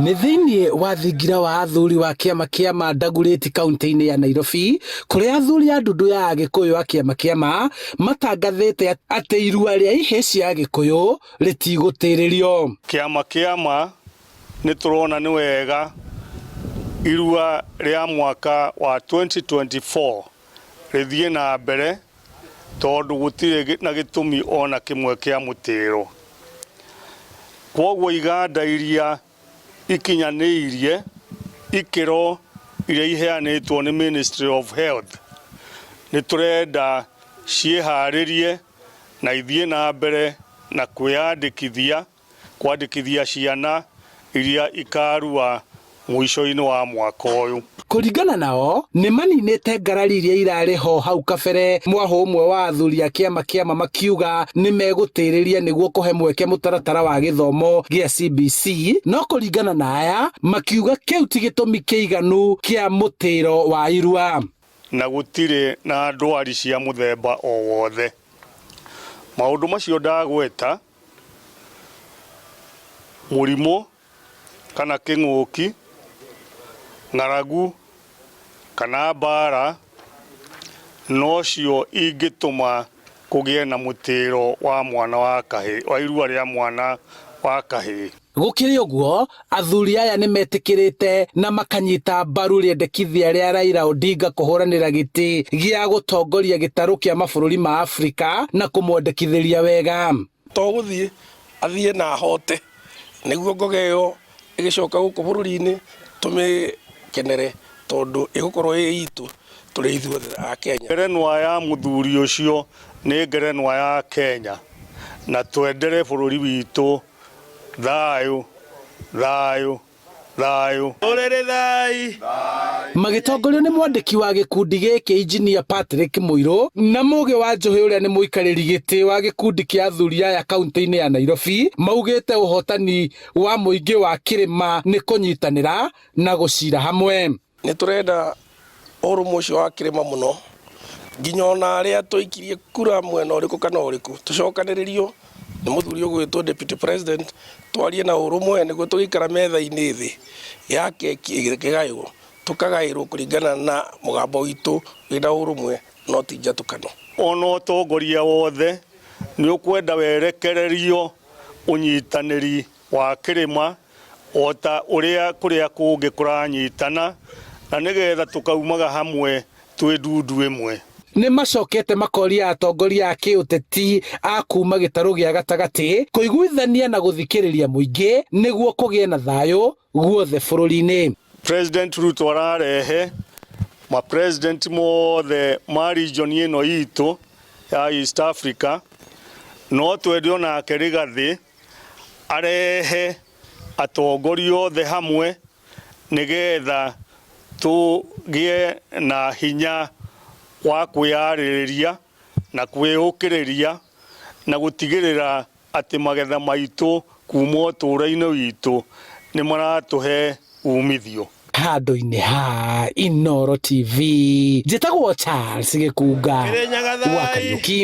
Nĩ thĩinĩ wa thingira wa athuri wa kĩama kĩa Dagoretti kaunti-inĩ ya Nairobi, kũrĩa athuri a ndundu ya Agĩkũyũ a kĩama matangathĩte atĩ irua rĩa ihĩĩ cia Agĩkũyũ rĩtigũtĩrĩrio. Kĩama nĩ tũrona nĩ wega irua rĩa mwaka wa 2024 rĩthiĩ na mbere tondũ gũtirĩ na gĩtũmi ona kĩmwe kĩa mũtĩro. Kwoguo iganda iria ikinyanĩirie ikĩro iria iheanĩtwo nĩ Ministry of Health nĩ tũrenda ciĩharĩrie na ithiĩ na mbere na kwandĩkithia ciana iria ikarua mũico-inĩ wa mwaka ũyũ. Kũringana nao nĩ maninĩte ngarari iria irarĩ ho hau kabere, mwahũ ũmwe wa athuri a kĩama makiuga nĩ megũtĩrĩria nĩguo kũhe mweke mũtaratara wa gĩthomo gĩa CBC, no kũringana na aya makiuga kĩu ti gĩtũmi kĩiganu kĩa mũtĩro wa irua. Na gũtirĩ na ndwari cia mũthemba o wothe. Maũndũ macio ndagweta mũrimũ kana kĩng'ũki, ng'aragu kana mbara nocio ingĩtũma kũgĩe na mũtĩro wa mwana wa kahĩĩ, wa irua rĩa mwana wa kahĩĩ. Gũkĩrĩ ũguo, athuri aya nĩ metĩkĩrĩte na makanyita mbaru rĩendekithia rĩa Raila Odinga kũhũranĩra gĩtĩ gĩa gũtongoria gĩtarũ kĩa mabũrũri ma Afrika na kũmwendekithĩria wega. Togũthiĩ athiĩ na hote nĩguo ngogeo ĩgĩcoka gũkũ bũrũri-inĩ tũmĩkenere tondũ ĩgũkorwo ĩ itũ tũrĩ ithuothe a Kenya. Ngerenwa ya mũthuri ũcio nĩ ngerenwa ya Kenya na twendere bũrũri witũ thayũ. Magĩtongorio nĩ mwandĩki wa gĩkundi gĩkĩ Engineer Patrick Mũirũ na mũgĩ wa Njohi ũrĩa nĩ mũikarĩri gĩtĩ wa gĩkundi kĩa athuri aya kaunti-inĩ ya Nairobi, maugĩte ũhotani wa mũingĩ wa kĩrĩma nĩ kũnyitanĩra na gũcira hamwe. Nĩ tũrenda ũrũmwe ũcio wa kĩrĩma mũno, nginya ona arĩa tũikirie kura mwena ũrĩkũ kana ũrĩkũ tũcokanĩrĩrio nĩ mũthuri ũgwĩtwo Deputy President, twarie na ũrũmwe nĩguo tũgĩikara metha-inĩ thĩ ya keki ĩkĩgaywo tũkagaĩrwo kũringana na mũgambo witũ wĩna ũrũmwe no ti njatũkano. Ona ũtongoria wothe nĩ ũkwenda werekererio ũnyitanĩri wa kĩrĩma o ta ũrĩa kũrĩa kũngĩ kũranyitana na nĩgetha tũkaumaga hamwe twĩ ndundu ĩmwe. Nĩ macokete makoria atongoria a kĩũteti a kuma gĩtarũ gĩa gatagatĩ kũiguithania na gũthikĩrĩria mũingĩ nĩguo kũgĩe na thayũ guothe bũrũri-inĩ. President Ruto ararehe president mothe ma region ĩno itũ ya East Africa, no twende onake Rigathĩ arehe atongoria othe hamwe nĩgetha tũgĩe na hinya wa kwĩyarĩrĩria na kwĩũkĩrĩria na gũtigĩrĩra atĩ magetha maitũ kuma ũtũũro-inĩ witũ nĩ maratũhe umithio. Handũ-inĩ ha Inooro TV, njĩtagwo Charles Gĩkunga wa Kariũki.